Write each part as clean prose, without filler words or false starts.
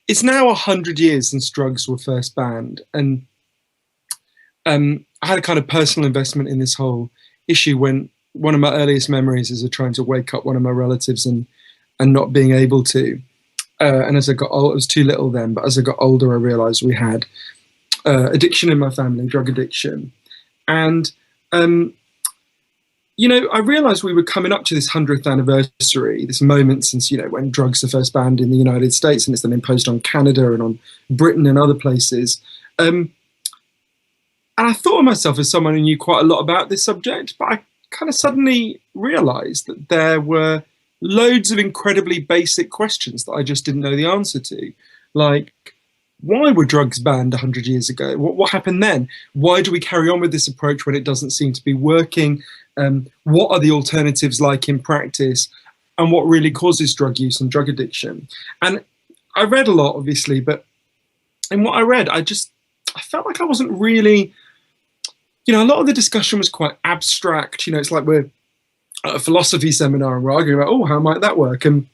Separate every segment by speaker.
Speaker 1: it's now 100 years since drugs were first banned, and I had a kind of personal investment in this whole issue when one of my earliest memories is of trying to wake up one of my relatives and not being able to. And as I got old, it was too little then, but as I got older, I realized we had addiction in my family, drug addiction. And, you know, I realized we were coming up to this 100th anniversary, this moment since, you know, when drugs are first banned in the United States and it's then imposed on Canada and on Britain and other places. And I thought of myself as someone who knew quite a lot about this subject, but I kind of suddenly realized that there were loads of incredibly basic questions that I just didn't know the answer to. Like, why were drugs banned 100 years ago? What happened then? Why do we carry on with this approach when it doesn't seem to be working? What are the alternatives like in practice? And what really causes drug use and drug addiction? And I read a lot, obviously, but in what I read, I felt like I wasn't really, you know, a lot of the discussion was quite abstract. You know, it's like we're at a philosophy seminar and we're arguing about, oh, how might that work? And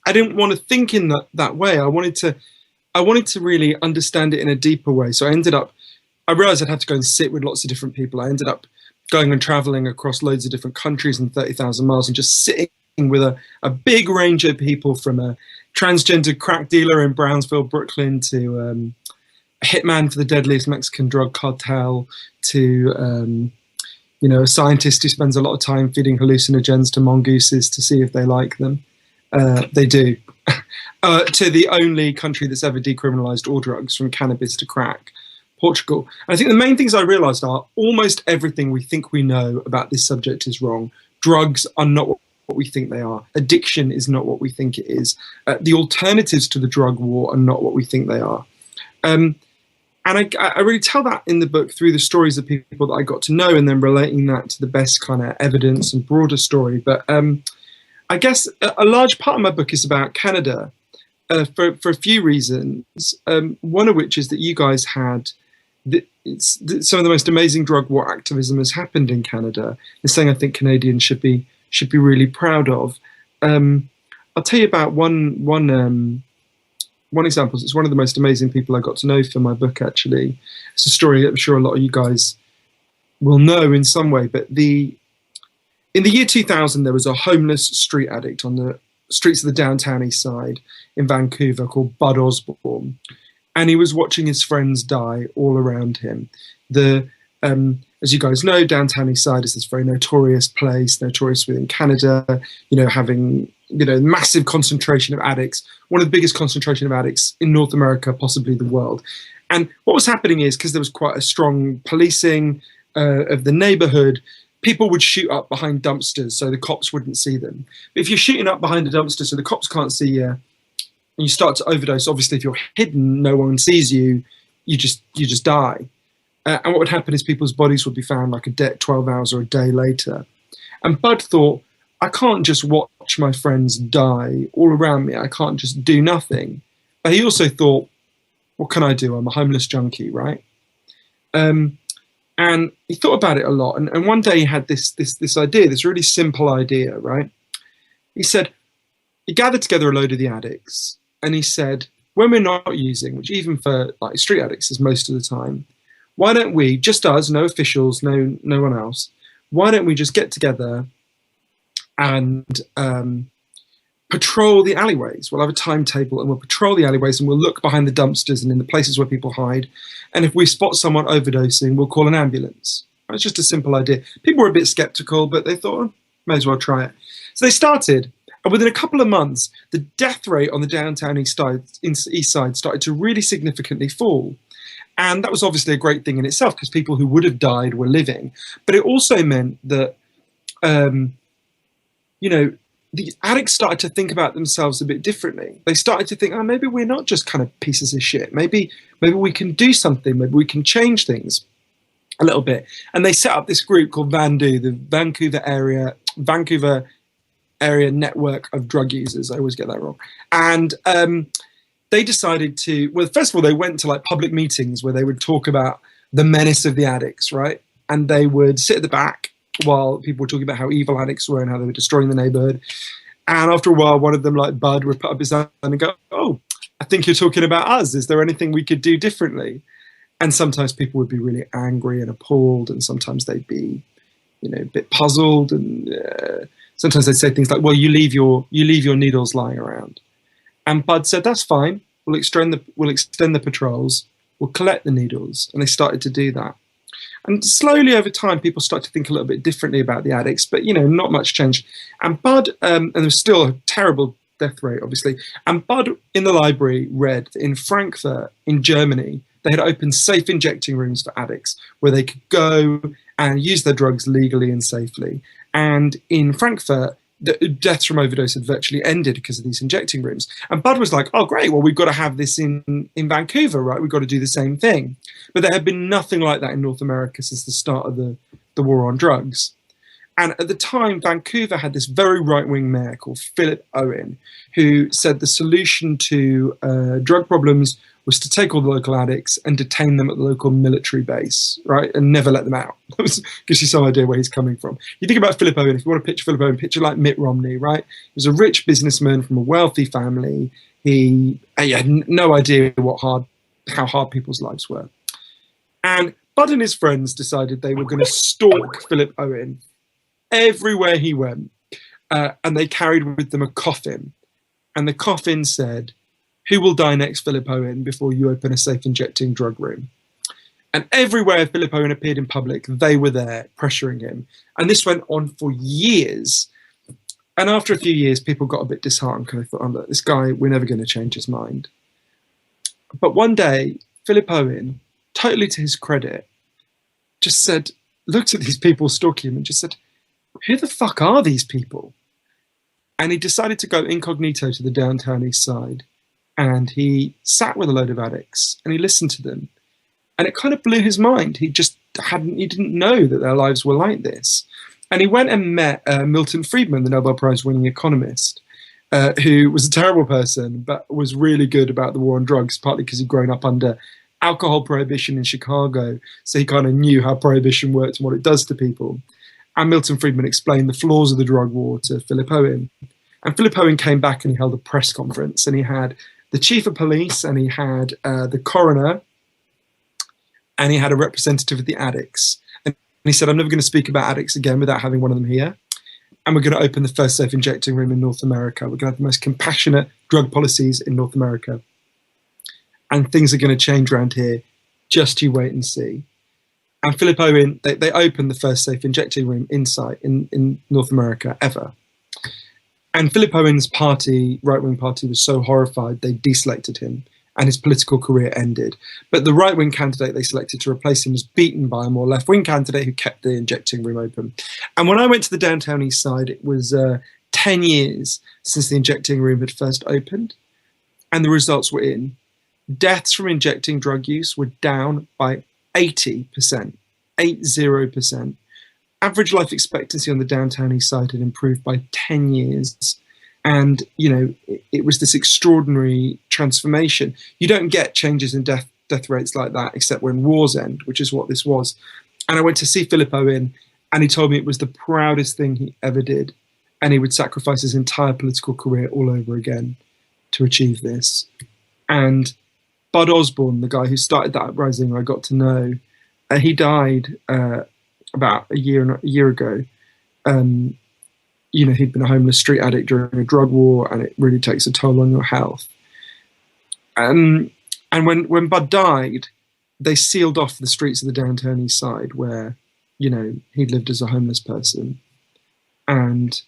Speaker 1: I didn't want to think in that way. I wanted to really understand it in a deeper way. So I realized I'd have to go and sit with lots of different people. I ended up going and traveling across loads of different countries and 30,000 miles and just sitting with a big range of people, from a transgender crack dealer in Brownsville, Brooklyn, to a hitman for the deadliest Mexican drug cartel, to you know, a scientist who spends a lot of time feeding hallucinogens to mongooses to see if they like them. They do. To the only country that's ever decriminalized all drugs, from cannabis to crack, Portugal. And I think the main things I realized are almost everything we think we know about this subject is wrong. Drugs are not what we think they are. Addiction is not what we think it is. The alternatives to the drug war are not what we think they are. And I really tell that in the book through the stories of people that I got to know and then relating that to the best kind of evidence and broader story. But I guess a large part of my book is about Canada for a few reasons. One of which is that you guys had some of the most amazing drug war activism has happened in Canada. It's something I think Canadians should be really proud of. I'll tell you about one example. It's one of the most amazing people I got to know for my book, actually. It's a story I'm sure a lot of you guys will know in some way, but in the year 2000, there was a homeless street addict on the streets of the downtown east side in Vancouver called Bud Osborne. And he was watching his friends die all around him. As you guys know, downtown east side is this very notorious place, notorious within Canada, you know, having, you know, massive concentration of addicts, one of the biggest concentration of addicts in North America, possibly the world. And what was happening is, because there was quite a strong policing of the neighborhood, people would shoot up behind dumpsters so the cops wouldn't see them. But if you're shooting up behind a dumpster so the cops can't see you, and you start to overdose, obviously if you're hidden, no one sees you, you just die. And what would happen is people's bodies would be found like 12 hours or a day later. And Bud thought, I can't just watch my friends die all around me. I can't just do nothing. But he also thought, what can I do? I'm a homeless junkie, right? And he thought about it a lot. And one day he had this idea, this really simple idea, right? He said, he gathered together a load of the addicts and he said, when we're not using, which even for like street addicts is most of the time, why don't we, just us, no officials, no one else, why don't we just get together and patrol the alleyways? We'll have a timetable and we'll patrol the alleyways and we'll look behind the dumpsters and in the places where people hide. And if we spot someone overdosing, we'll call an ambulance. It's just a simple idea. People were a bit skeptical, but they thought, oh, may as well try it. So they started. And within a couple of months, the death rate on the downtown east side started to really significantly fall. And that was obviously a great thing in itself because people who would have died were living. But it also meant that, you know, the addicts started to think about themselves a bit differently. They started to think, oh, maybe we're not just kind of pieces of shit. Maybe we can do something. Maybe we can change things a little bit. And they set up this group called VANDU, the Vancouver Area Network of Drug Users. I always get that wrong. And they decided to, well, first of all, they went to like public meetings where they would talk about the menace of the addicts, right? And they would sit at the back while people were talking about how evil addicts were and how they were destroying the neighborhood. And after a while, one of them, like Bud, would put up his hand and go, oh, I think you're talking about us. Is there anything we could do differently? And sometimes people would be really angry and appalled, and sometimes they'd be, you know, a bit puzzled, and sometimes they'd say things like, well, you leave your needles lying around. And Bud said, that's fine. We'll extend the patrols. We'll collect the needles. And they started to do that. And slowly over time, people start to think a little bit differently about the addicts, but, you know, not much changed. And Bud, and there was still a terrible death rate, obviously. And Bud in the library read that in Frankfurt, in Germany, they had opened safe injecting rooms for addicts where they could go and use their drugs legally and safely. And in Frankfurt, the deaths from overdose had virtually ended because of these injecting rooms. And Bud was like, oh, great, well, we've got to have this in Vancouver, right? We've got to do the same thing. But there had been nothing like that in North America since the start of the war on drugs. And at the time, Vancouver had this very right-wing mayor called Philip Owen, who said the solution to drug problems was to take all the local addicts and detain them at the local military base, right, and never let them out. That gives you some idea where he's coming from. You think about Philip Owen, if you want to picture Philip Owen, picture like Mitt Romney, right? He was a rich businessman from a wealthy family. He had no idea how hard people's lives were. And Bud and his friends decided they were going to stalk Philip Owen everywhere he went, and they carried with them a coffin. And the coffin said, who will die next, Philip Owen, before you open a safe injecting drug room? And everywhere Philip Owen appeared in public, they were there pressuring him. And this went on for years. And after a few years, people got a bit disheartened because they thought, oh, look, this guy, we're never going to change his mind. But one day, Philip Owen, totally to his credit, just said, looked at these people stalking him and just said, who the fuck are these people? And he decided to go incognito to the downtown east side. And he sat with a load of addicts and he listened to them. And it kind of blew his mind. He didn't know that their lives were like this. And he went and met Milton Friedman, the Nobel Prize winning economist, who was a terrible person, but was really good about the war on drugs, partly because he'd grown up under alcohol prohibition in Chicago. So he kind of knew how prohibition worked and what it does to people. And Milton Friedman explained the flaws of the drug war to Philip Owen. And Philip Owen came back and he held a press conference, and he had the chief of police, and he had the coroner, and he had a representative of the addicts. And he said, I'm never going to speak about addicts again without having one of them here. And we're going to open the first safe injecting room in North America. We're going to have the most compassionate drug policies in North America. And things are going to change around here. Just you wait and see. And Philip Owen, they opened the first safe injecting room in North America ever. And Philip Owen's party, right-wing party, was so horrified they deselected him and his political career ended. But the right-wing candidate they selected to replace him was beaten by a more left-wing candidate who kept the injecting room open. And when I went to the downtown east side, it was 10 years since the injecting room had first opened. And the results were in. Deaths from injecting drug use were down by 80%, 80%. Average life expectancy on the downtown east side had improved by 10 years. And, you know, it was this extraordinary transformation. You don't get changes in death rates like that except when wars end, which is what this was. And I went to see Philip Owen, and he told me it was the proudest thing he ever did. And he would sacrifice his entire political career all over again to achieve this. And Bud Osborne, the guy who started that uprising I got to know, he died about a year ago. You know, he'd been a homeless street addict during a drug war, and it really takes a toll on your health. And when Bud died, they sealed off the streets of the downtown east side where, you know, he'd lived as a homeless person. And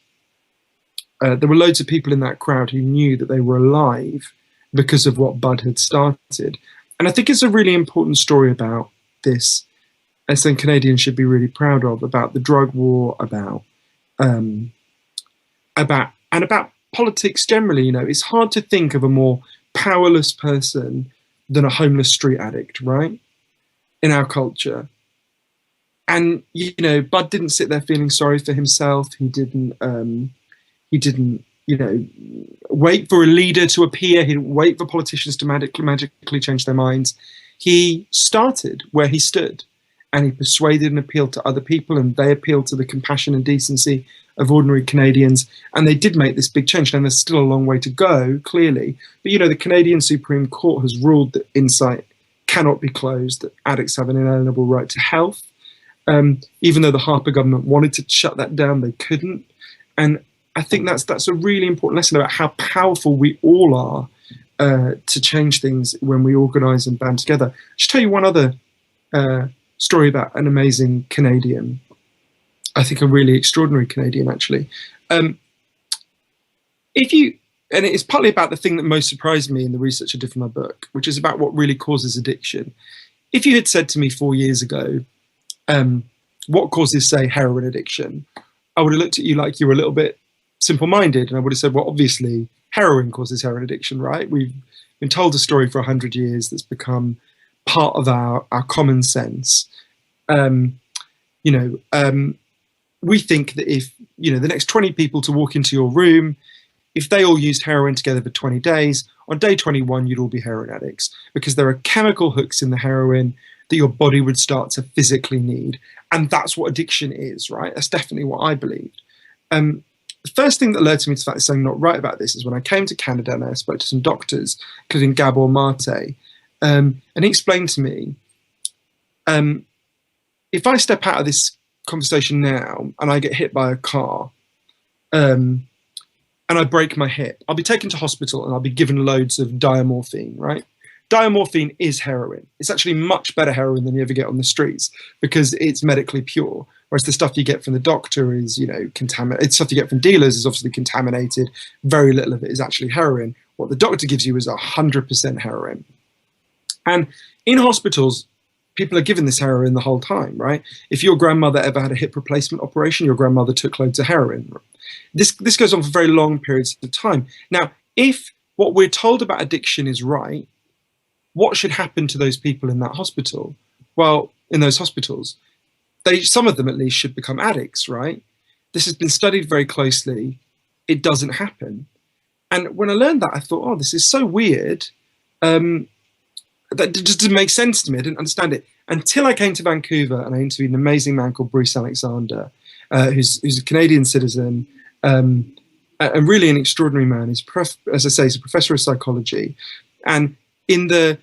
Speaker 1: there were loads of people in that crowd who knew that they were alive because of what Bud had started. And I think it's a really important story about this, I think Canadians should be really proud of, about the drug war, about politics generally. You know, it's hard to think of a more powerless person than a homeless street addict, right? In our culture. And, you know, Bud didn't sit there feeling sorry for himself. He didn't, you know, wait for a leader to appear. He didn't wait for politicians to magically change their minds. He started where he stood. and he persuaded and appealed to other people, and they appealed to the compassion and decency of ordinary Canadians, and they did make this big change. And there's still a long way to go, clearly. But, you know, the Canadian Supreme Court has ruled that Insight cannot be closed, that addicts have an inalienable right to health. Even though the Harper government wanted to shut that down, they couldn't. And I think that's a really important lesson about how powerful we all are to change things when we organise and band together. I'll just tell you one other story about an amazing Canadian. I think a really extraordinary Canadian, actually. And it's partly about the thing that most surprised me in the research I did for my book, which is about what really causes addiction. If you had said to me 4 years ago, what causes, say, heroin addiction, I would have looked at you like you were a little bit simple-minded, and I would have said, well, obviously, heroin causes heroin addiction, right? We've been told a story for 100 years that's become part of our common sense. We think that if, you know, the next 20 people to walk into your room, if they all used heroin together for 20 days, on day 21, you'd all be heroin addicts, because there are chemical hooks in the heroin that your body would start to physically need. And that's what addiction is, right? That's definitely what I believed. The first thing that alerted me to the fact there's something not right about this is when I came to Canada and I spoke to some doctors, including Gabor Mate, and he explained to me, if I step out of this conversation now and I get hit by a car and I break my hip, I'll be taken to hospital and I'll be given loads of diamorphine, right? Diamorphine is heroin. It's actually much better heroin than you ever get on the streets because it's medically pure. Whereas the stuff you get from the doctor is, you know, contaminated. Stuff you get from dealers is obviously contaminated. Very little of it is actually heroin. What the doctor gives you is 100% heroin. And in hospitals, people are given this heroin the whole time, right? If your grandmother ever had a hip replacement operation, your grandmother took loads of heroin. This goes on for very long periods of time. Now, if what we're told about addiction is right, what should happen to those people in that hospital? Well, in those hospitals, some of them at least should become addicts, right? This has been studied very closely. It doesn't happen. And when I learned that, I thought, oh, this is so weird. That just didn't make sense to me. I didn't understand it until I came to Vancouver and I interviewed an amazing man called Bruce Alexander, who's a Canadian citizen, and really an extraordinary man. He's, as I say, he's a professor of psychology. And Bruce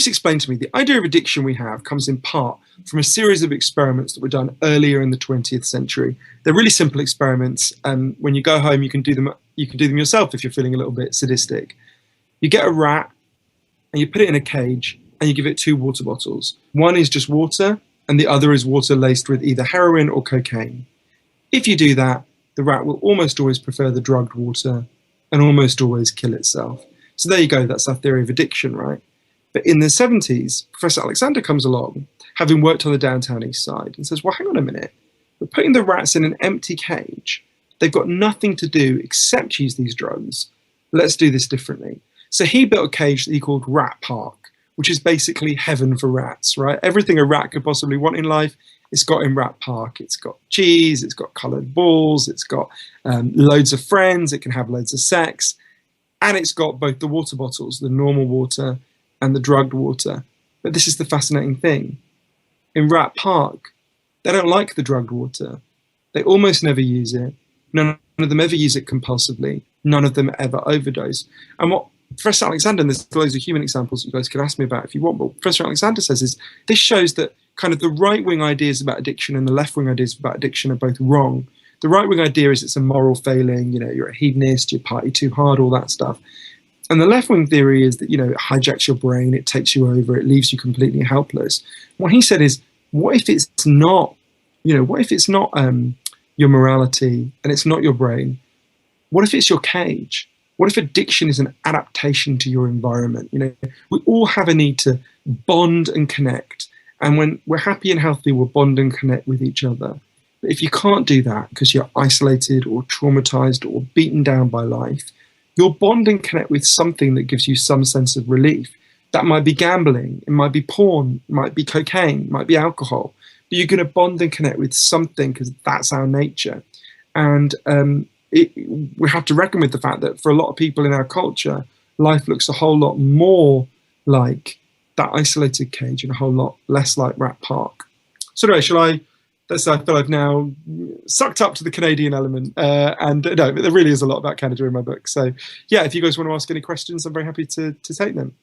Speaker 1: explained to me the idea of addiction we have comes in part from a series of experiments that were done earlier in the 20th century. They're really simple experiments. When you go home, you can do them yourself if you're feeling a little bit sadistic. You get a rat and you put it in a cage and you give it 2 water bottles. One is just water and the other is water laced with either heroin or cocaine. If you do that, the rat will almost always prefer the drugged water and almost always kill itself. So there you go, that's our theory of addiction, right? But in the 70s, Professor Alexander comes along, having worked on the downtown east side, and says, well, hang on a minute. We're putting the rats in an empty cage. They've got nothing to do except use these drugs. Let's do this differently. So he built a cage that he called Rat Park, which is basically heaven for rats, right? Everything a rat could possibly want in life, it's got in Rat Park. It's got cheese, it's got coloured balls, it's got loads of friends, it can have loads of sex, and it's got both the water bottles, the normal water and the drugged water. But this is the fascinating thing. In Rat Park, they don't like the drugged water. They almost never use it. None of them ever use it compulsively. None of them ever overdose. And what Professor Alexander, and there's loads of human examples you guys can ask me about if you want, but what Professor Alexander says is this shows that kind of the right-wing ideas about addiction and the left-wing ideas about addiction are both wrong. The right-wing idea is it's a moral failing, you know, you're a hedonist, you party too hard, all that stuff. And the left-wing theory is that, you know, it hijacks your brain, it takes you over, it leaves you completely helpless. What he said is, what if it's not, you know, what if it's not your morality and it's not your brain? What if it's your cage? What if addiction is an adaptation to your environment? You know, we all have a need to bond and connect. And when we're happy and healthy, we'll bond and connect with each other. But if you can't do that because you're isolated or traumatized or beaten down by life, you'll bond and connect with something that gives you some sense of relief. That might be gambling, it might be porn, it might be cocaine, it might be alcohol. But you're going to bond and connect with something because that's our nature. And we have to reckon with the fact that for a lot of people in our culture, life looks a whole lot more like that isolated cage and a whole lot less like Rat Park. So anyway, I feel I've now sucked up to the Canadian element, and no, there really is a lot about Canada in my book. So yeah, if you guys want to ask any questions, I'm very happy to take them.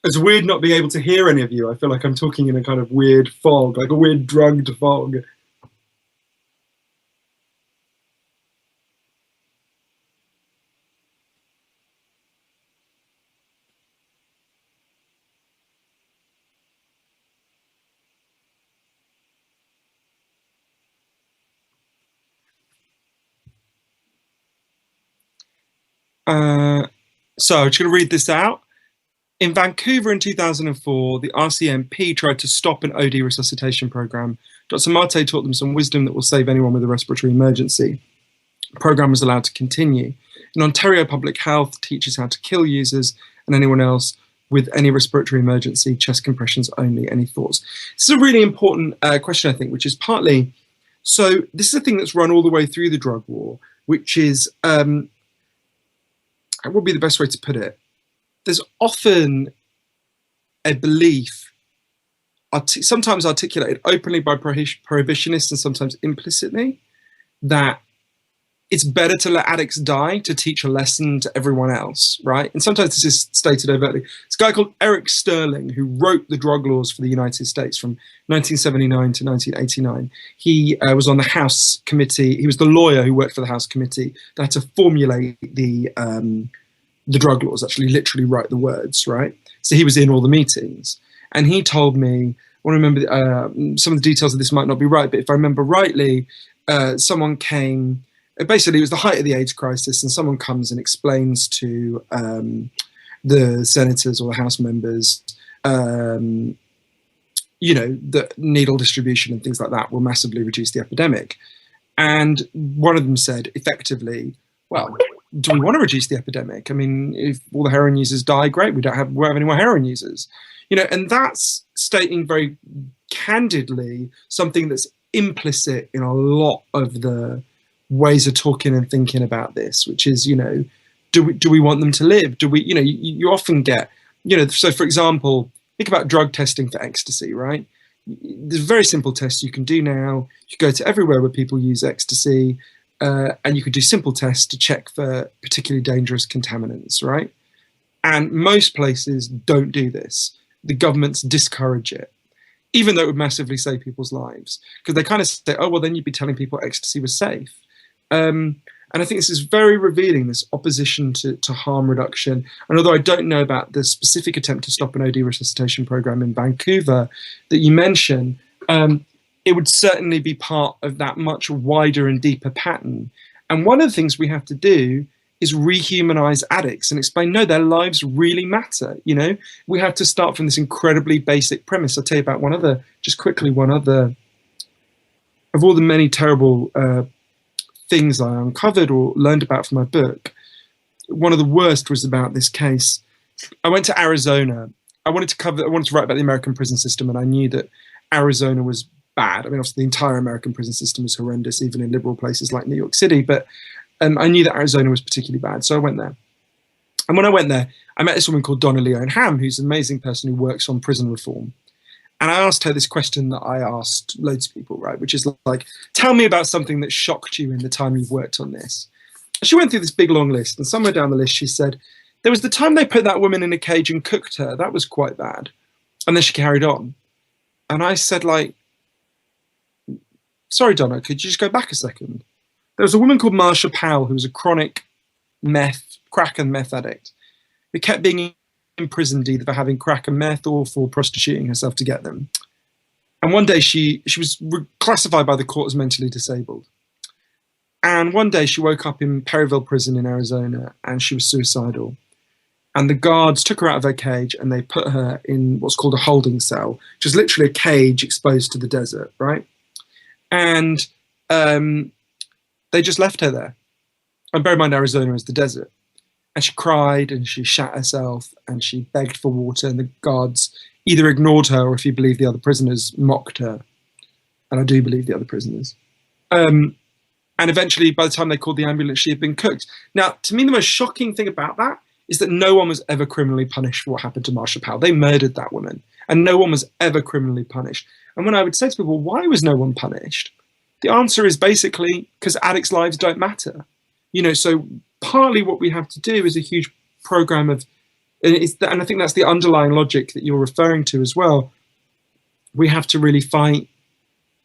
Speaker 1: It's weird not being able to hear any of you. I feel like I'm talking in a kind of weird fog, like a weird drugged fog. So I'm just going to read this out. In Vancouver in 2004, the RCMP tried to stop an OD resuscitation program. Dr. Mate taught them some wisdom that will save anyone with a respiratory emergency. The program was allowed to continue. In Ontario, public health teaches how to kill users and anyone else with any respiratory emergency, chest compressions only. Any thoughts? This is a really important question, I think, which is partly, so this is a thing that's run all the way through the drug war, which is, what would be the best way to put it? There's often a belief, sometimes articulated openly by prohibitionists and sometimes implicitly, that it's better to let addicts die to teach a lesson to everyone else, right? And sometimes this is stated overtly. This guy called Eric Sterling, who wrote the drug laws for the United States from 1979 to 1989. He was on the House committee. He was the lawyer who worked for the House committee that had to formulate the drug laws, actually literally write the words, right? So he was in all the meetings. And he told me, I want to remember, some of the details of this might not be right, but if I remember rightly, someone came, basically it was the height of the AIDS crisis, and someone comes and explains to the senators or the House members, you know, that needle distribution and things like that will massively reduce the epidemic. And one of them said, effectively, well, do we want to reduce the epidemic? I mean, if all the heroin users die, great, we won't have any more heroin users. You know, and that's stating very candidly something that's implicit in a lot of the ways of talking and thinking about this, which is, you know, do we want them to live? Do we, you know, you often get, you know, so for example, think about drug testing for ecstasy, right? There's a very simple test you can do now. You go to everywhere where people use ecstasy, and you could do simple tests to check for particularly dangerous contaminants, right? And most places don't do this. The governments discourage it, even though it would massively save people's lives, because they kind of say, oh, well, then you'd be telling people ecstasy was safe. And I think this is very revealing, this opposition to harm reduction. And although I don't know about the specific attempt to stop an OD resuscitation program in Vancouver that you mentioned, it would certainly be part of that much wider and deeper pattern. And one of the things we have to do is rehumanize addicts and explain, no, their lives really matter. You know, we have to start from this incredibly basic premise. I'll tell you about one other, just quickly, one other, of all the many terrible things I uncovered or learned about from my book, one of the worst was about this case. I went to Arizona. I wanted to write about the American prison system, and I knew that Arizona was bad. I mean, obviously the entire American prison system is horrendous, even in liberal places like New York City, but I knew that Arizona was particularly bad, so I went there. And when I went there, I met this woman called Donna Leon Ham, who's an amazing person who works on prison reform. And I asked her this question that I asked loads of people, right, which is like, tell me about something that shocked you in the time you've worked on this. And she went through this big long list, and somewhere down the list she said, there was the time they put that woman in a cage and cooked her. That was quite bad. And then she carried on. And I said, like, sorry, Donna, could you just go back a second? There was a woman called Marsha Powell who was a chronic crack and meth addict who kept being imprisoned either for having crack and meth or for prostituting herself to get them. And one day she was classified by the court as mentally disabled. And one day she woke up in Perryville prison in Arizona and she was suicidal. And the guards took her out of her cage and they put her in what's called a holding cell, which is literally a cage exposed to the desert, right? And they just left her there. And bear in mind, Arizona is the desert. And she cried and she shat herself and she begged for water, and the guards either ignored her or, if you believe the other prisoners, mocked her. And I do believe the other prisoners. And eventually, by the time they called the ambulance, she had been cooked. Now, to me, the most shocking thing about that is that no one was ever criminally punished for what happened to Marsha Powell. They murdered that woman, and no one was ever criminally punished. And when I would say to people, why was no one punished? The answer is basically because addicts' lives don't matter. You know, so partly what we have to do is a huge program of, and I think that's the underlying logic that you're referring to as well. We have to really fight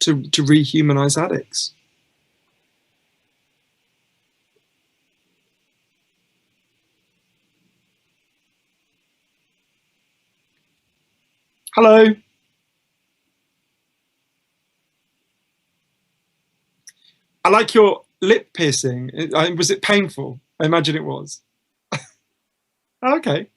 Speaker 1: to rehumanize addicts. Hello. I like your lip piercing. Was it painful? I imagine it was. Okay.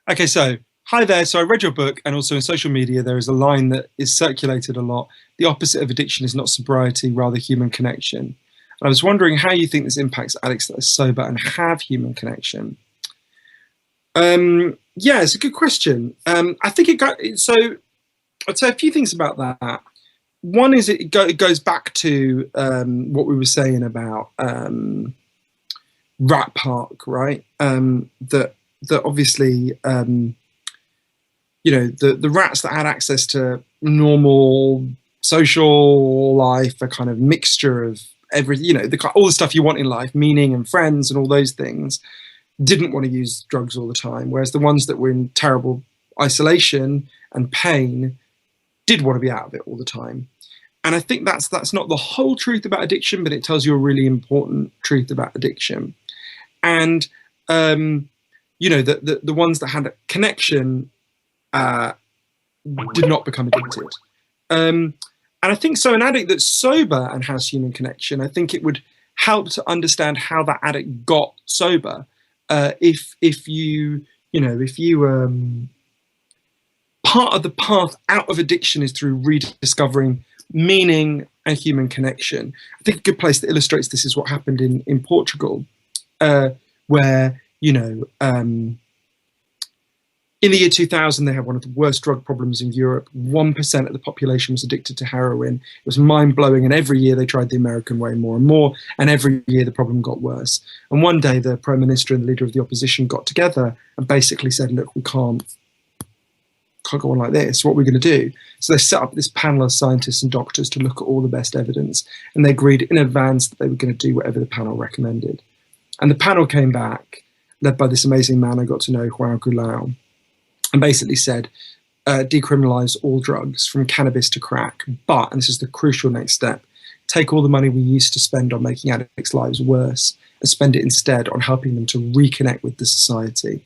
Speaker 1: Okay, so hi there. So I read your book, and also in social media, there is a line that is circulated a lot. The opposite of addiction is not sobriety, rather human connection. And I was wondering how you think this impacts addicts that are sober and have human connection. Yeah, it's a good question. I think so I'd say a few things about that. One is it goes back to what we were saying about Rat Park, right? That obviously, you know, the rats that had access to normal social life, a kind of mixture of everything, you know, all the stuff you want in life, meaning and friends and all those things, didn't want to use drugs all the time. Whereas the ones that were in terrible isolation and pain did want to be out of it all the time. And I think that's not the whole truth about addiction, but it tells you a really important truth about addiction. And you know, the ones that had a connection did not become addicted. And I think so an addict that's sober and has human connection, I think it would help to understand how that addict got sober. If you part of the path out of addiction is through rediscovering meaning and human connection. I think a good place that illustrates this is what happened in Portugal, where, you know, in the year 2000, they had one of the worst drug problems in Europe. 1% of the population was addicted to heroin. It was mind-blowing, and every year they tried the American way more and more, and every year the problem got worse. And one day the Prime Minister and the leader of the opposition got together and basically said, look, we can't go on like this. What are we going to do? So they set up this panel of scientists and doctors to look at all the best evidence, and they agreed in advance that they were going to do whatever the panel recommended. And the panel came back, led by this amazing man I got to know, João Goulão, and basically said, decriminalize all drugs from cannabis to crack, but, and this is the crucial next step, take all the money we used to spend on making addicts' lives worse and spend it instead on helping them to reconnect with the society.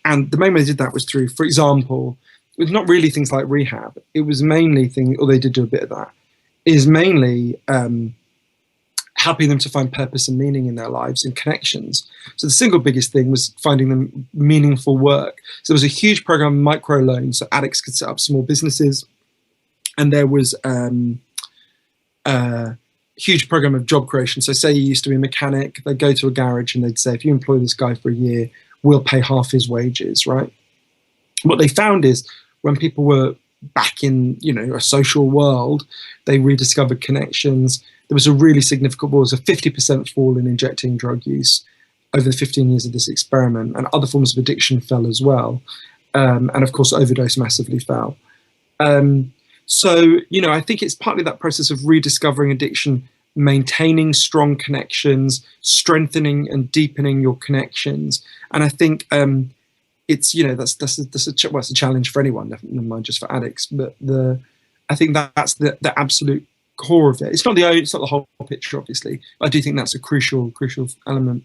Speaker 1: And the main way they did that was through, for example, it was not really things like rehab. It was mainly things, or they did do a bit of that, is mainly helping them to find purpose and meaning in their lives and connections. So the single biggest thing was finding them meaningful work. So there was a huge program of microloans so addicts could set up small businesses. And there was a huge program of job creation. So say you used to be a mechanic, they'd go to a garage and they'd say, if you employ this guy for a year, we'll pay half his wages, right? What they found is when people were back in, a social world, they rediscovered connections. There was a really significant, there was a 50% fall in injecting drug use over the 15 years of this experiment, and other forms of addiction fell as well. And of course, overdose massively fell. So, I think it's partly that process of rediscovering addiction, maintaining strong connections, strengthening and deepening your connections. And I think it's, that's a challenge for anyone, never mind just for addicts. But I think that's the absolute core of it. It's not the whole picture, obviously. But I do think that's a crucial element.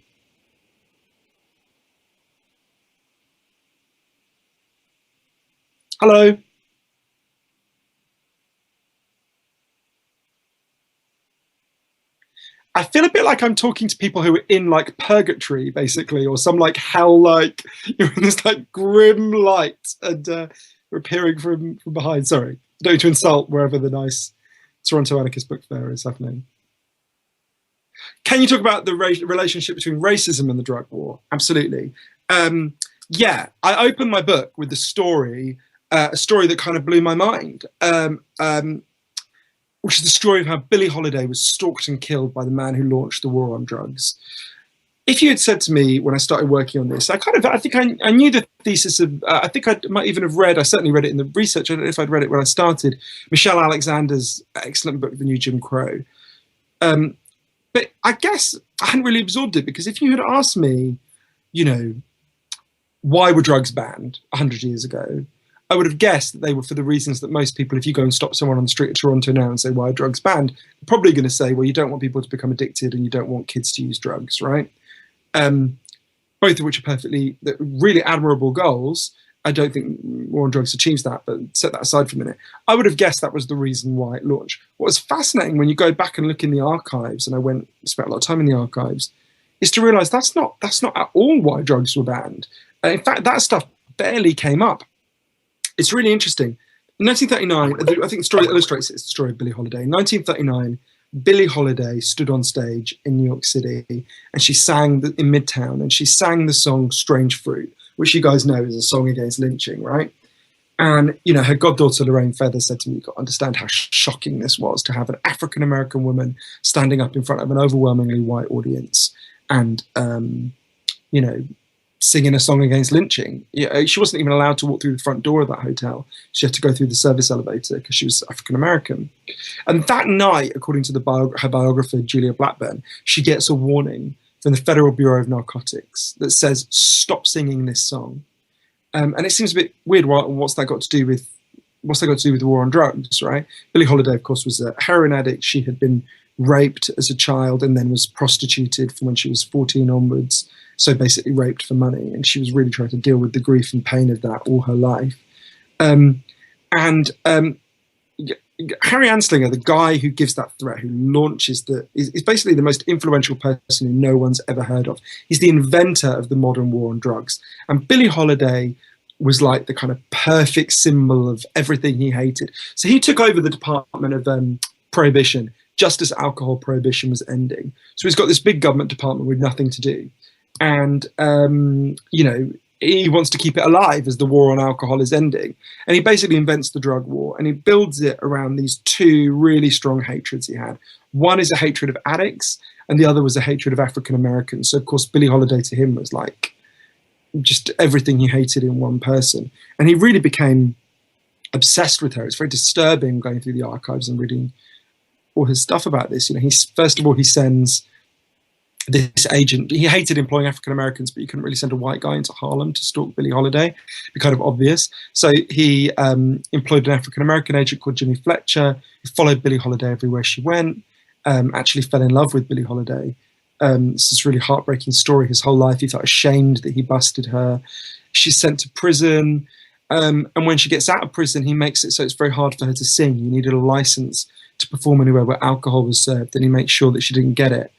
Speaker 1: Hello. I feel a bit like I'm talking to people who are in like purgatory, basically, or some like hell, like you're in this like grim light and we're appearing from behind. Sorry, I don't need to insult wherever the nice Toronto Anarchist Bookfair is happening. Can you talk about the relationship between racism and the drug war? Absolutely. Yeah, I opened my book with the story, a story that kind of blew my mind. Which is the story of how Billie Holiday was stalked and killed by the man who launched the war on drugs. If you had said to me when I started working on this, I think I knew the thesis of, I think I might even have read, I certainly read it in the research, I don't know if I'd read it when I started, Michelle Alexander's excellent book, The New Jim Crow. But I guess I hadn't really absorbed it, because if you had asked me, why were drugs banned 100 years ago, I would have guessed that they were for the reasons that most people, if you go and stop someone on the street of Toronto now and say, why are drugs banned? They're probably going to say, well, you don't want people to become addicted and you don't want kids to use drugs, right? Both of which are really admirable goals. I don't think war on drugs achieves that, but set that aside for a minute. I would have guessed that was the reason why it launched. What was fascinating when you go back and look in the archives, and I spent a lot of time in the archives, is to realize that's not at all why drugs were banned. In fact, that stuff barely came up. It's really interesting. In 1939, I think the story illustrates it, it's the story of Billie Holiday. In 1939, Billie Holiday stood on stage in New York City and she sang in Midtown, and she sang the song Strange Fruit, which you guys know is a song against lynching, right? And, her goddaughter Lorraine Feather said to me, you've got to understand how shocking this was to have an African-American woman standing up in front of an overwhelmingly white audience and, singing a song against lynching. She wasn't even allowed to walk through the front door of that hotel. She had to go through the service elevator because she was African-American. And that night, according to her biographer, Julia Blackburn, she gets a warning from the Federal Bureau of Narcotics that says, stop singing this song. And it seems a bit weird. What's that got to do with the war on drugs, right? Billie Holiday, of course, was a heroin addict. She had been raped as a child and then was prostituted from when she was 14 onwards. So basically raped for money, and she was really trying to deal with the grief and pain of that all her life. Harry Anslinger, the guy who gives that threat, who launches is basically the most influential person who no one's ever heard of. He's the inventor of the modern war on drugs. And Billie Holiday was like the kind of perfect symbol of everything he hated. So he took over the Department of Prohibition just as alcohol prohibition was ending. So he's got this big government department with nothing to do. And, he wants to keep it alive as the war on alcohol is ending. And he basically invents the drug war, and he builds it around these two really strong hatreds he had. One is a hatred of addicts, and the other was a hatred of African Americans. So, of course, Billie Holiday to him was like just everything he hated in one person. And he really became obsessed with her. It's very disturbing going through the archives and reading all his stuff about this. First of all, he sends this agent. He hated employing African Americans, but you couldn't really send a white guy into Harlem to stalk Billie Holiday. It'd be kind of obvious. So he employed an African American agent called Jimmy Fletcher, who followed Billie Holiday everywhere she went. actually fell in love with Billie Holiday. It's this really heartbreaking story. His whole life, he felt ashamed that he busted her. She's sent to prison. And when she gets out of prison, he makes it so it's very hard for her to sing. You needed a license to perform anywhere where alcohol was served, and he makes sure that she didn't get it.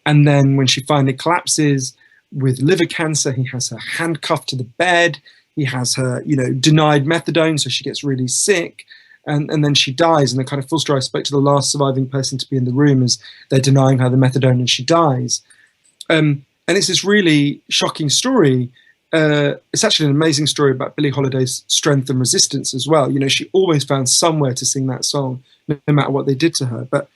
Speaker 1: And then when she finally collapses with liver cancer, he has her handcuffed to the bed. He has her, denied methadone, so she gets really sick. And then she dies. And the kind of full story, I spoke to the last surviving person to be in the room as they're denying her the methadone, and she dies. And it's this really shocking story. It's actually an amazing story about Billie Holiday's strength and resistance as well. She always found somewhere to sing that song, no matter what they did to her. But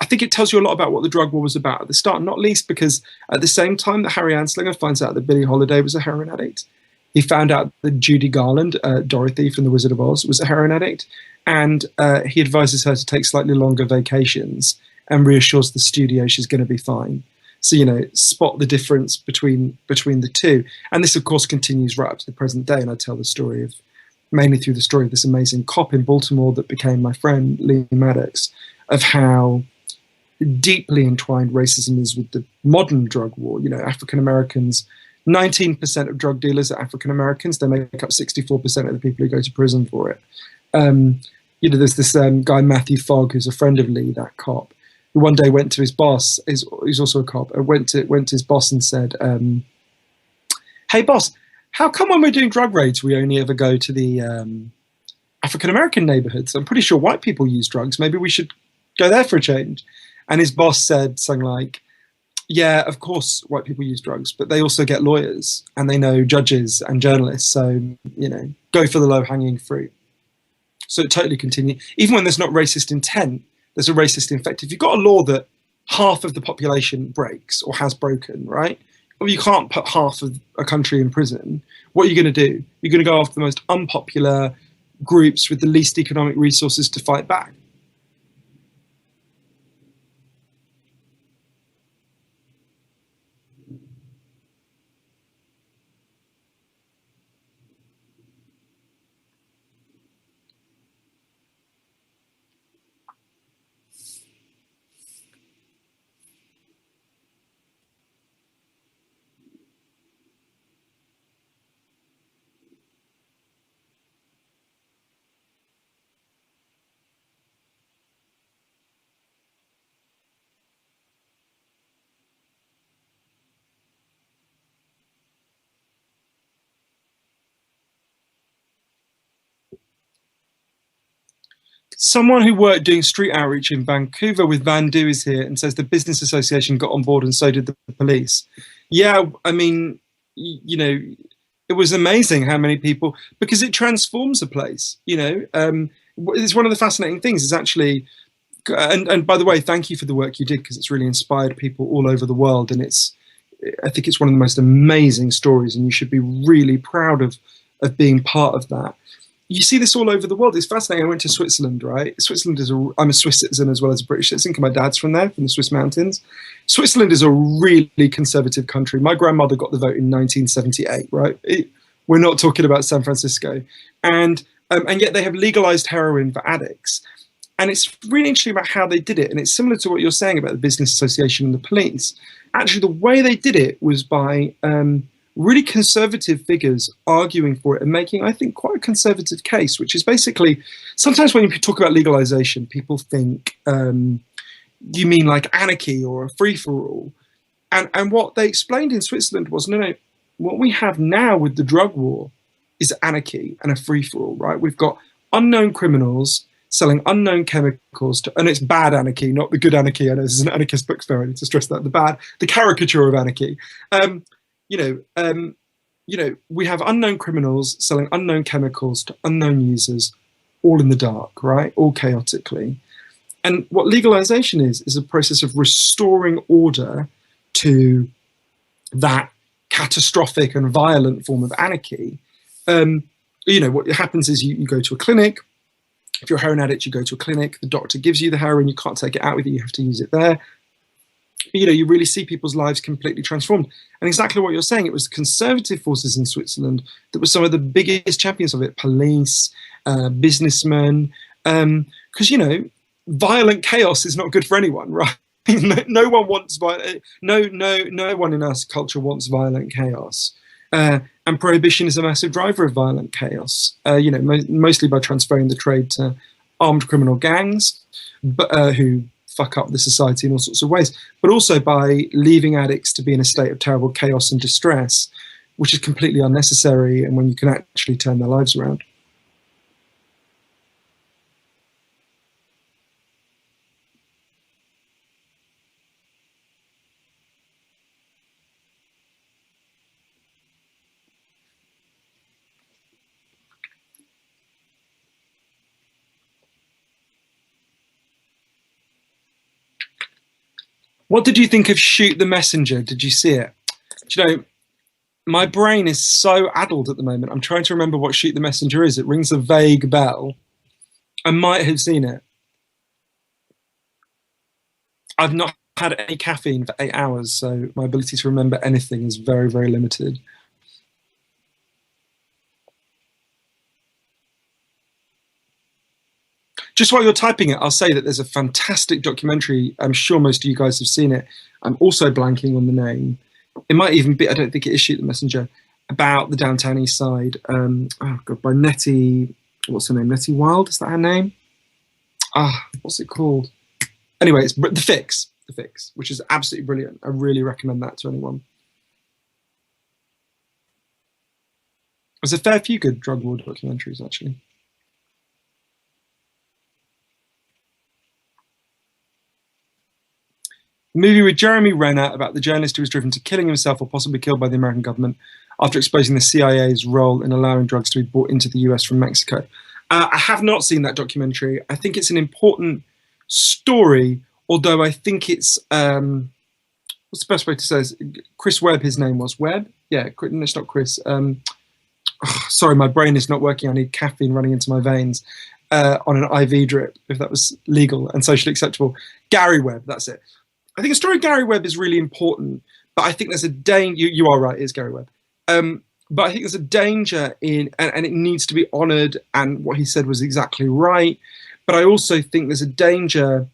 Speaker 1: I think it tells you a lot about what the drug war was about at the start, not least because at the same time that Harry Anslinger finds out that Billie Holiday was a heroin addict, he found out that Judy Garland, Dorothy from The Wizard of Oz, was a heroin addict, and he advises her to take slightly longer vacations and reassures the studio she's going to be fine. So, spot the difference between the two. And this, of course, continues right up to the present day. And I tell the story mainly through the story of this amazing cop in Baltimore that became my friend, Lee Maddox, of how deeply entwined racism is with the modern drug war. African Americans, 19% of drug dealers are African Americans. They make up 64% of the people who go to prison for it. There's this guy, Matthew Fogg, who's a friend of Lee, that cop, who one day went to his boss, he's also a cop, went to his boss and said, hey, boss, how come when we're doing drug raids, we only ever go to the African American neighborhoods? I'm pretty sure white people use drugs. Maybe we should go there for a change. And his boss said something like, yeah, of course white people use drugs, but they also get lawyers and they know judges and journalists. So, go for the low-hanging fruit. So it totally continues. Even when there's not racist intent, there's a racist effect. If you've got a law that half of the population breaks or has broken, right? Well, you can't put half of a country in prison. What are you going to do? You're going to go after the most unpopular groups with the least economic resources to fight back. Someone who worked doing street outreach in Vancouver with Van Du is here and says the business association got on board and so did the police. Yeah, I mean, it was amazing how many people, because it transforms a place, it's one of the fascinating things is actually, and by the way, thank you for the work you did, because it's really inspired people all over the world. And I think it's one of the most amazing stories, and you should be really proud of being part of that. You see this all over the world. It's fascinating. I went to Switzerland, right? Switzerland I'm a Swiss citizen as well as a British citizen, because my dad's from there, from the Swiss mountains. Switzerland is a really conservative country. My grandmother got the vote in 1978, right? We're not talking about San Francisco. And yet they have legalized heroin for addicts. And it's really interesting about how they did it. And it's similar to what you're saying about the business association and the police. Actually, the way they did it was by really conservative figures arguing for it and making, I think, quite a conservative case, which is basically, sometimes when you talk about legalization, people think you mean like anarchy or a free-for-all. And what they explained in Switzerland was, no, what we have now with the drug war is anarchy and a free-for-all, right? We've got unknown criminals selling unknown chemicals and it's bad anarchy, not the good anarchy. I know this is an anarchist book fair, I need to stress that, the caricature of anarchy. We have unknown criminals selling unknown chemicals to unknown users, all in the dark, right? All chaotically. And what legalization is a process of restoring order to that catastrophic and violent form of anarchy. What happens is you go to a clinic. If you're a heroin addict, you go to a clinic. The doctor gives you the heroin. You can't take it out with you. You have to use it there. You really see people's lives completely transformed. And exactly what you're saying, it was conservative forces in Switzerland that were some of the biggest champions of it, police, businessmen, because, violent chaos is not good for anyone, right? No one wants no one in our culture wants violent chaos. And prohibition is a massive driver of violent chaos. Mostly by transferring the trade to armed criminal gangs, who fuck up the society in all sorts of ways, but also by leaving addicts to be in a state of terrible chaos and distress, which is completely unnecessary, and when you can actually turn their lives around. What did you think of Shoot the Messenger? Did you see it? Do you know, my brain is so addled at the moment. I'm trying to remember what Shoot the Messenger is. It rings a vague bell. I might have seen it. I've not had any caffeine for 8 hours, so my ability to remember anything is very, very limited. Just while you're typing it, I'll say that there's a fantastic documentary. I'm sure most of you guys have seen it. I'm also blanking on the name. It might even be, I don't think it is Shoot the Messenger, about the downtown east side. Oh God, by Nettie, what's her name? Nettie Wild, is that her name? What's it called? Anyway, it's The Fix, which is absolutely brilliant. I really recommend that to anyone. There's a fair few good drug war documentaries, actually. Movie with Jeremy Renner about the journalist who was driven to killing himself or possibly killed by the American government after exposing the CIA's role in allowing drugs to be brought into the US from Mexico. I have not seen that documentary. I think it's an important story, although I think it's, what's the best way to say this? Chris Webb, his name was. Webb? Yeah, it's not Chris. Sorry, my brain is not working. I need caffeine running into my veins on an IV drip, if that was legal and socially acceptable. Gary Webb, that's it. I think a story of Gary Webb is really important, but I think there's a danger. You are right, it's Gary Webb. But I think there's a danger in, and it needs to be honoured, and what he said was exactly right. But I also think there's a danger.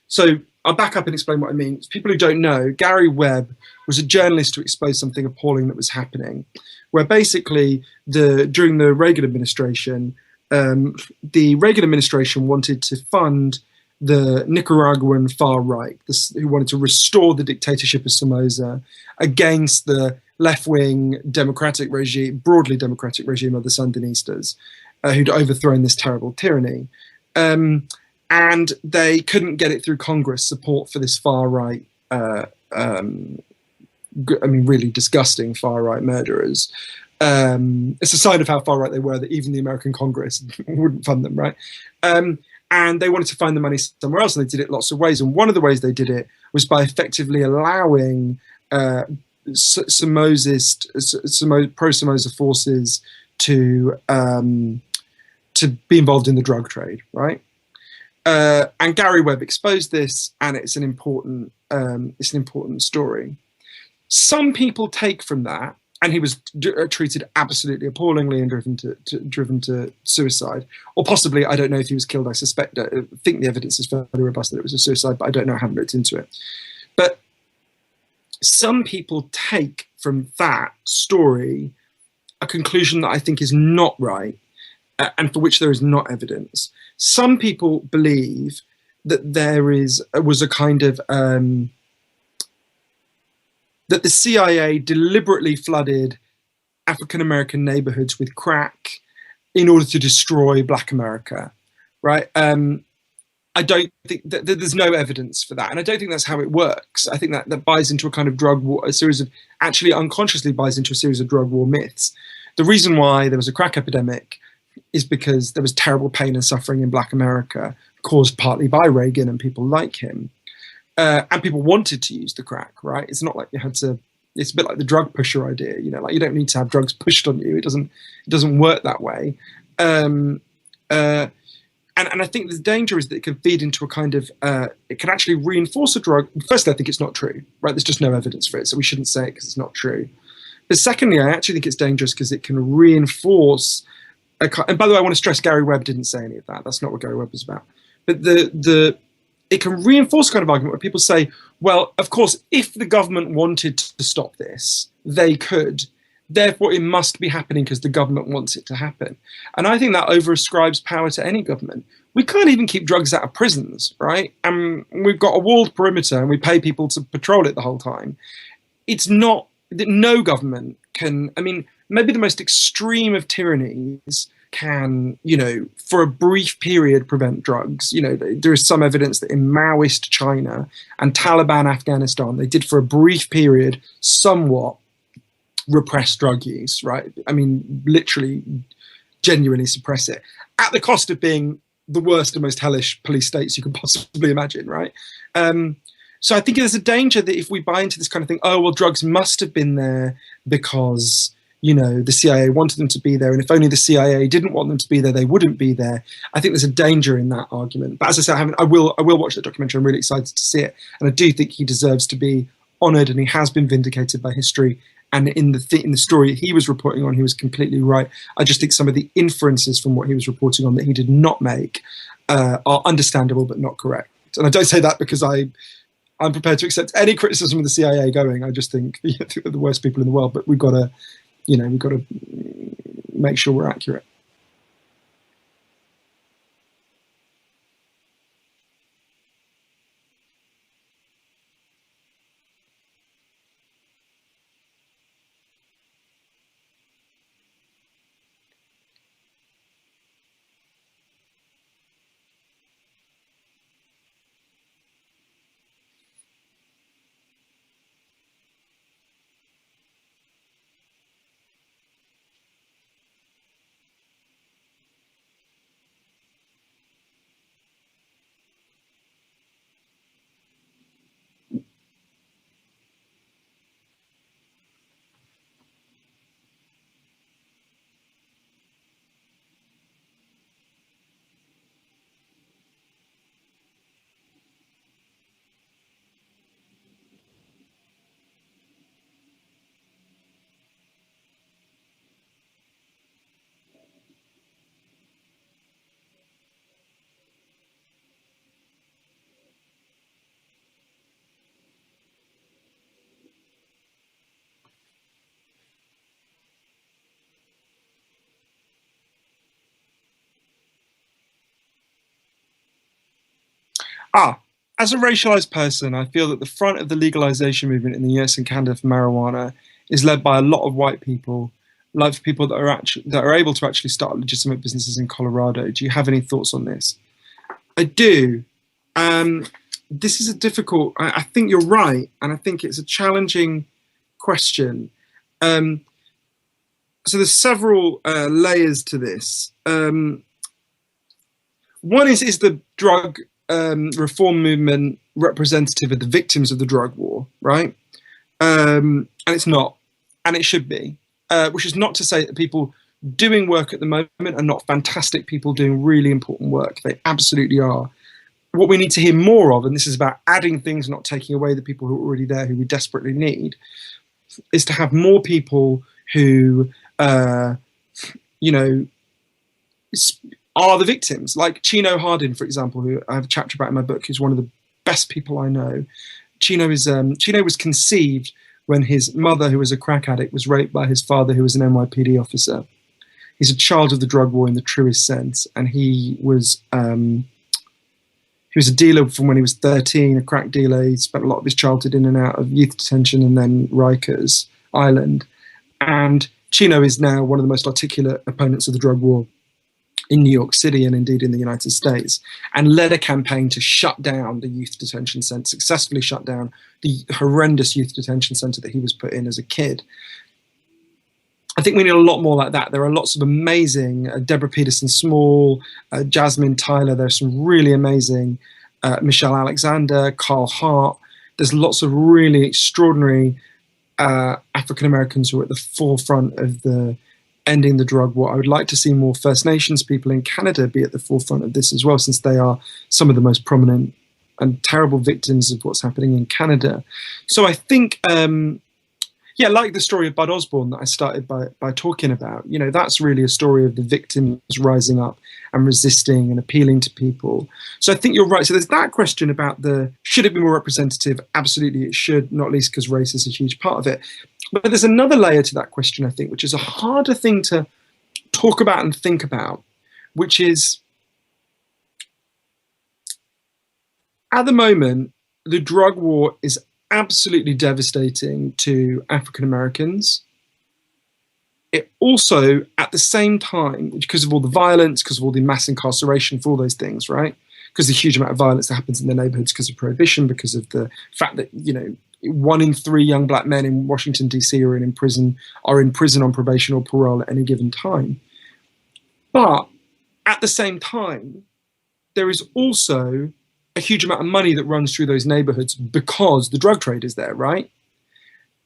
Speaker 1: So I'll back up and explain what I mean. For people who don't know, Gary Webb was a journalist who exposed something appalling that was happening, where basically during the Reagan administration, the Reagan administration wanted to fund the Nicaraguan far right, who wanted to restore the dictatorship of Somoza against the left-wing democratic regime, broadly democratic regime of the Sandinistas, who'd overthrown this terrible tyranny. And they couldn't get it through Congress, support for this far right, really disgusting far right murderers. It's a sign of how far right they were that even the American Congress wouldn't fund them, right? And they wanted to find the money somewhere else, and they did it lots of ways. And one of the ways they did it was by effectively allowing pro-Somoza forces to be involved in the drug trade, right? And Gary Webb exposed this, and it's an important story. Some people take from that, and he was treated absolutely appallingly and driven to suicide, or possibly, I don't know if he was killed. I think the evidence is fairly robust that it was a suicide, but I don't know. I haven't looked into it. But some people take from that story a conclusion that I think is not right, and for which there is not evidence. Some people believe that was a kind of that the CIA deliberately flooded African-American neighborhoods with crack in order to destroy Black America, right? I don't think that there's no evidence for that. And I don't think that's how it works. I think that buys into a kind of drug war, actually unconsciously buys into a series of drug war myths. The reason why there was a crack epidemic is because there was terrible pain and suffering in Black America, caused partly by Reagan and people like him. And people wanted to use the crack, right? It's not like you had to. It's a bit like the drug pusher idea, like you don't need to have drugs pushed on you. It doesn't work that way. And I think the danger is that it could feed into a kind of it can actually reinforce a drug. Firstly, I think it's not true, right? There's just no evidence for it, so we shouldn't say it because it's not true. But secondly, I actually think it's dangerous because it can reinforce. And by the way, I want to stress Gary Webb didn't say any of that. That's not what Gary Webb was about. but it can reinforce kind of argument where people say, well, of course, if the government wanted to stop this, they could. Therefore, it must be happening because the government wants it to happen. And I think that overascribes power to any government. We can't even keep drugs out of prisons, right? And we've got a walled perimeter and we pay people to patrol it the whole time. It's not that no government can, I mean, maybe the most extreme of tyrannies can, you know, for a brief period prevent drugs. You know, there is some evidence that in Maoist China and Taliban Afghanistan, they did for a brief period somewhat repress drug use, right? I mean, literally, genuinely suppress it at the cost of being the worst and most hellish police states you could possibly imagine, right? So I think there's a danger that if we buy into this kind of thing, oh, well, drugs must have been there because, you know, the CIA wanted them to be there, and if only the CIA didn't want them to be there, they wouldn't be there. I think there's a danger in that argument. But as I said, I will watch that documentary. I'm really excited to see it, and I do think he deserves to be honoured, and he has been vindicated by history. And in the story he was reporting on, he was completely right. I just think some of the inferences from what he was reporting on that he did not make are understandable but not correct. And I don't say that because I'm prepared to accept any criticism of the CIA going. I just think they're the worst people in the world. But we've got to, you know, we've got to make sure we're accurate. As a racialized person, I feel that the front of the legalization movement in the US and Canada for marijuana is led by a lot of white people, like people that are able to actually start legitimate businesses in Colorado. Do you have any thoughts on this? I do. This is a difficult. I think you're right, and I think it's a challenging question. So there's several layers to this. One is the drug reform movement representative of the victims of the drug war, right? And it's not, and it should be, which is not to say that people doing work at the moment are not fantastic people doing really important work. They absolutely are. What we need to hear more of, and this is about adding things, not taking away the people who are already there, who we desperately need, is to have more people who, you know, are the victims, like Chino Hardin, for example, who I have a chapter about in my book, who's one of the best people I know. Chino was conceived when his mother, who was a crack addict, was raped by his father, who was an NYPD officer. He's a child of the drug war in the truest sense, and he was a dealer from when he was 13, a crack dealer. He spent a lot of his childhood in and out of youth detention and then Rikers Island. And Chino is now one of the most articulate opponents of the drug war in New York City and indeed in the United States, and led a campaign to shut down the youth detention center, successfully shut down the horrendous youth detention center that he was put in as a kid. I think we need a lot more like that. There are lots of amazing, Deborah Peterson Small, Jasmine Tyler, there's some really amazing, Michelle Alexander, Carl Hart. There's lots of really extraordinary African Americans who are at the forefront of the ending the drug war. I would like to see more First Nations people in Canada be at the forefront of this as well, since they are some of the most prominent and terrible victims of what's happening in Canada. So I think Yeah, like the story of Bud Osborne that I started by talking about. You know, that's really a story of the victims rising up and resisting and appealing to people. So I think you're right. So there's that question about should it be more representative? Absolutely, it should, not least because race is a huge part of it. But there's another layer to that question, I think, which is a harder thing to talk about and think about, which is, at the moment, the drug war is absolutely devastating to African Americans. It also, at the same time, because of all the violence, because of all the mass incarceration, for all those things, right? Because the huge amount of violence that happens in the neighborhoods because of prohibition, because of the fact that, you know, 1 in 3 young black men in Washington, D.C. are in prison on probation or parole at any given time. But at the same time, there is also a huge amount of money that runs through those neighborhoods because the drug trade is there, right?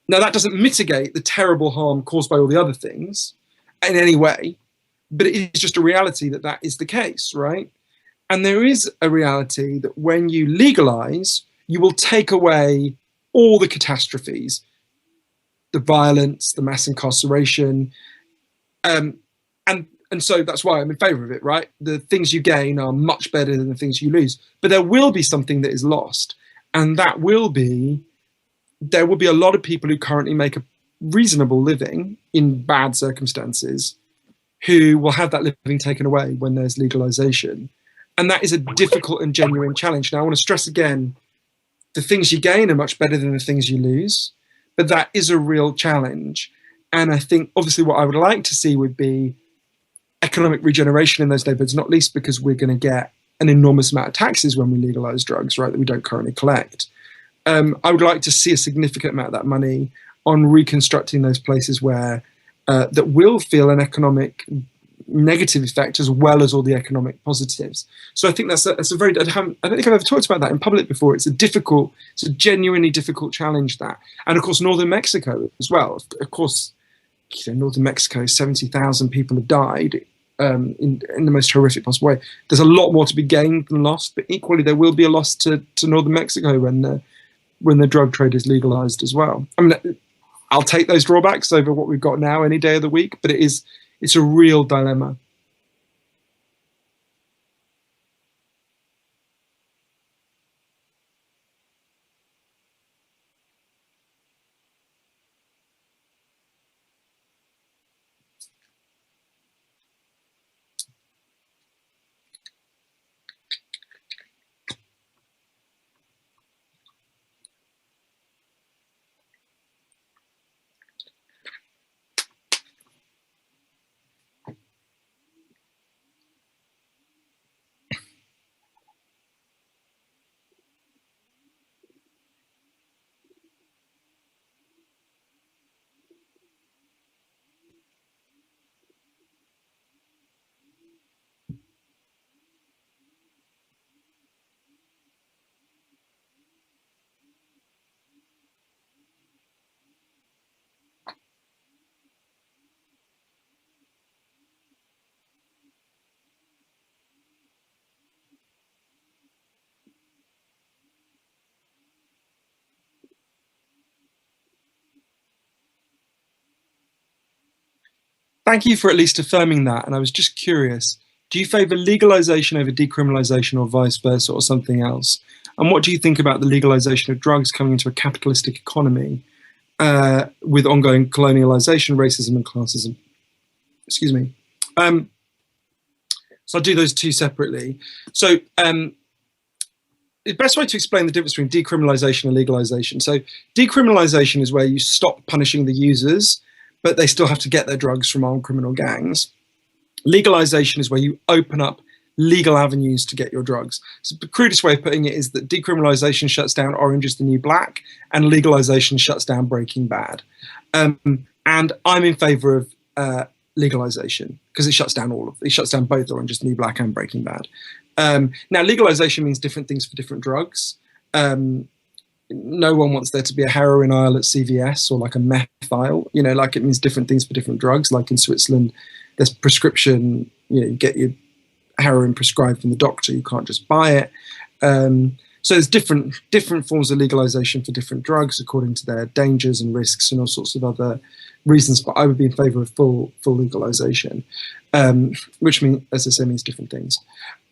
Speaker 1: Now, that doesn't mitigate the terrible harm caused by all the other things in any way, but it is just a reality that that is the case, right? And there is a reality that when you legalize, you will take away all the catastrophes, the violence, the mass incarceration, and so that's why I'm in favor of it, right? The things you gain are much better than the things you lose. But there will be something that is lost. And that will be, there will be a lot of people who currently make a reasonable living in bad circumstances who will have that living taken away when there's legalization. And that is a difficult and genuine challenge. Now, I want to stress again, the things you gain are much better than the things you lose. But that is a real challenge. And I think, obviously, what I would like to see would be economic regeneration in those neighborhoods, not least because we're going to get an enormous amount of taxes when we legalize drugs, right, that we don't currently collect. I would like to see a significant amount of that money on reconstructing those places where that will feel an economic negative effect as well as all the economic positives. So I think that's a very, I don't think I've ever talked about that in public before. It's a genuinely difficult challenge, that. And of course, northern Mexico as well. Of course, you know, northern Mexico, 70,000 people have died in the most horrific possible way. There's a lot more to be gained than lost, but equally there will be a loss to northern Mexico when the drug trade is legalized as well. I mean, I'll take those drawbacks over what we've got now any day of the week, but it's a real dilemma. Thank you for at least affirming that. And I was just curious, do you favor legalization over decriminalization or vice versa or something else? And what do you think about the legalization of drugs coming into a capitalistic economy with ongoing colonialization, racism, and classism? Excuse me. So I'll do those two separately. So the best way to explain the difference between decriminalization and legalization. So decriminalization is where you stop punishing the users, but they still have to get their drugs from armed criminal gangs. Legalization is where you open up legal avenues to get your drugs. So the crudest way of putting it is that decriminalization shuts down Orange is the New Black and legalization shuts down Breaking Bad. And I'm in favor of legalization because it shuts down it shuts down both Orange is the New Black and Breaking Bad. Now, legalization means different things for different drugs. No one wants there to be a heroin aisle at CVS or like a meth aisle. You know, like it means different things for different drugs. Like in Switzerland, there's prescription, you know, you get your heroin prescribed from the doctor. You can't just buy it. So there's different forms of legalization for different drugs according to their dangers and risks and all sorts of other reasons. But I would be in favour of full legalization, which means, as I say, means different things.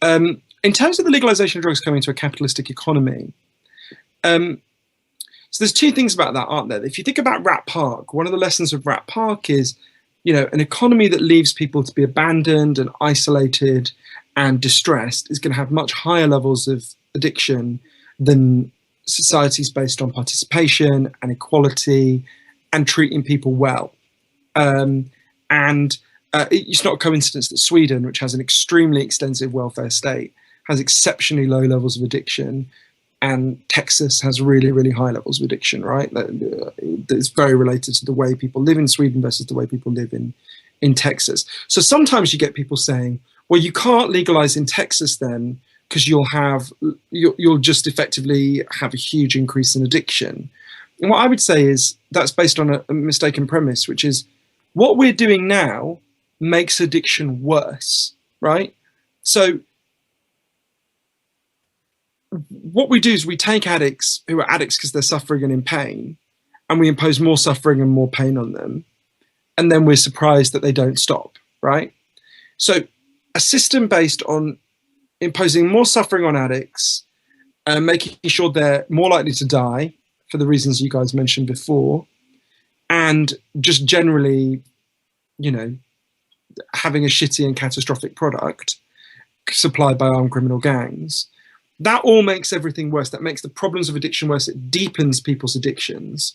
Speaker 1: In terms of the legalization of drugs coming to a capitalistic economy, so there's two things about that, aren't there? If you think about Rat Park, one of the lessons of Rat Park is, an economy that leaves people to be abandoned and isolated and distressed is going to have much higher levels of addiction than societies based on participation and equality and treating people well. It's not a coincidence that Sweden, which has an extremely extensive welfare state, has exceptionally low levels of addiction, and Texas has really, really high levels of addiction, right? It's very related to the way people live in Sweden versus the way people live in Texas. So sometimes you get people saying, well, you can't legalize in Texas then because you'll just effectively have a huge increase in addiction. And what I would say is that's based on a mistaken premise, which is what we're doing now makes addiction worse, right? So what we do is we take addicts who are addicts because they're suffering and in pain, and we impose more suffering and more pain on them, and then we're surprised that they don't stop, right? So a system based on imposing more suffering on addicts and making sure they're more likely to die for the reasons you guys mentioned before, and just generally, having a shitty and catastrophic product supplied by armed criminal gangs, that all makes everything worse. That makes the problems of addiction worse. It deepens people's addictions.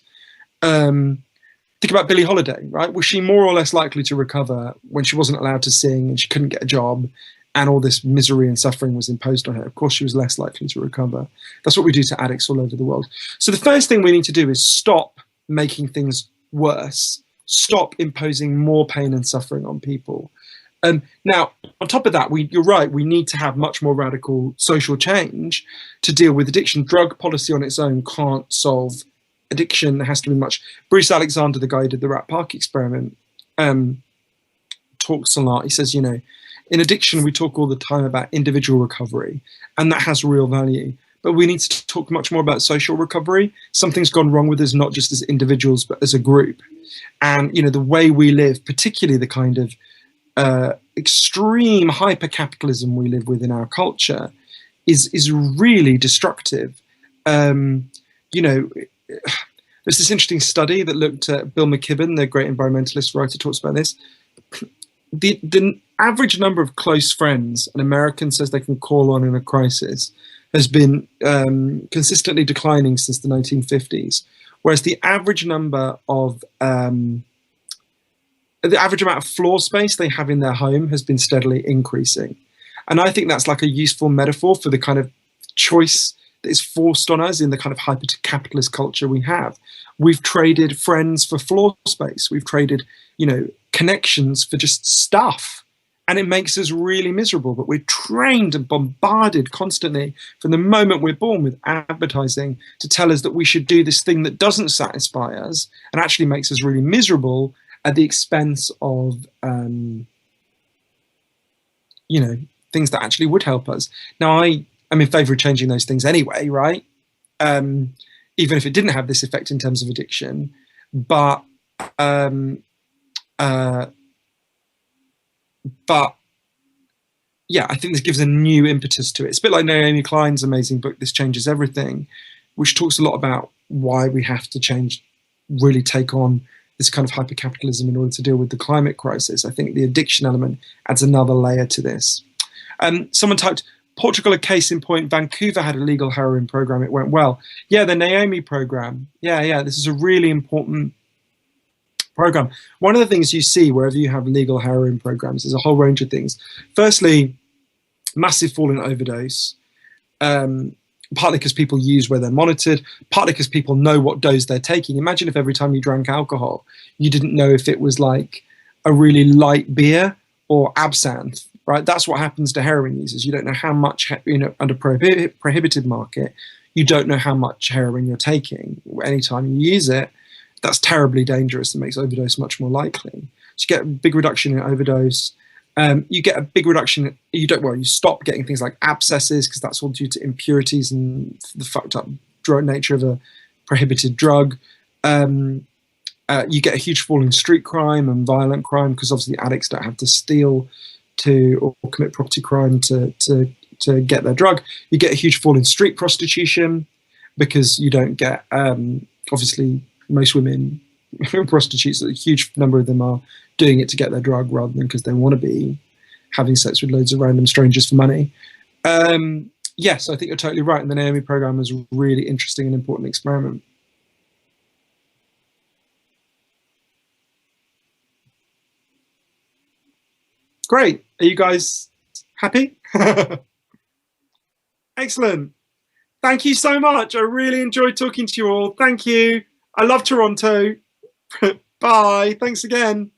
Speaker 1: Think about Billie Holiday, right? Was she more or less likely to recover when she wasn't allowed to sing and she couldn't get a job and all this misery and suffering was imposed on her? Of course, she was less likely to recover. That's what we do to addicts all over the world. So the first thing we need to do is stop making things worse. Stop imposing more pain and suffering on people. Now, on top of that, you're right, we need to have much more radical social change to deal with addiction. Drug policy on its own can't solve addiction. There has to be much. Bruce Alexander, the guy who did the Rat Park experiment, talks a lot. He says, in addiction, we talk all the time about individual recovery, and that has real value. But we need to talk much more about social recovery. Something's gone wrong with us, not just as individuals, but as a group. And, the way we live, particularly the kind of extreme hyper-capitalism we live with in our culture is really destructive. There's this interesting study that looked at Bill McKibben, the great environmentalist writer, talks about this. The average number of close friends an American says they can call on in a crisis has been consistently declining since the 1950s, whereas the average number of the average amount of floor space they have in their home has been steadily increasing. And I think that's like a useful metaphor for the kind of choice that is forced on us in the kind of hyper-capitalist culture we have. We've traded friends for floor space. We've traded, connections for just stuff. And it makes us really miserable. But we're trained and bombarded constantly from the moment we're born with advertising to tell us that we should do this thing that doesn't satisfy us and actually makes us really miserable at the expense of, things that actually would help us. Now, I am in favour of changing those things anyway, right? Even if it didn't have this effect in terms of addiction. But yeah, I think this gives a new impetus to it. It's a bit like Naomi Klein's amazing book, This Changes Everything, which talks a lot about why we have to change, really take on this kind of hyper-capitalism in order to deal with the climate crisis. I think the addiction element adds another layer to this. Someone typed, Portugal a case in point, Vancouver had a legal heroin program, it went well. Yeah, the Naomi program. Yeah, this is a really important program. One of the things you see wherever you have legal heroin programs is a whole range of things. Firstly, massive fall in overdose, partly because people use where they're monitored, partly because people know what dose they're taking. Imagine if every time you drank alcohol, you didn't know if it was like a really light beer or absinthe, right? That's what happens to heroin users. You don't know how much, under prohibited market, you don't know how much heroin you're taking. Anytime you use it, that's terribly dangerous and makes overdose much more likely. So you get a big reduction in overdose. You get a big reduction. You stop getting things like abscesses, because that's all due to impurities and the fucked up nature of a prohibited drug. You get a huge fall in street crime and violent crime, because obviously addicts don't have to steal or commit property crime to get their drug. You get a huge fall in street prostitution, because you don't get, obviously most women prostitutes, a huge number of them are doing it to get their drug rather than because they want to be having sex with loads of random strangers for money. Yes, I think you're totally right. And the Naomi program is a really interesting and important experiment. Great. Are you guys happy? Excellent. Thank you so much. I really enjoyed talking to you all. Thank you. I love Toronto. Bye. Thanks again.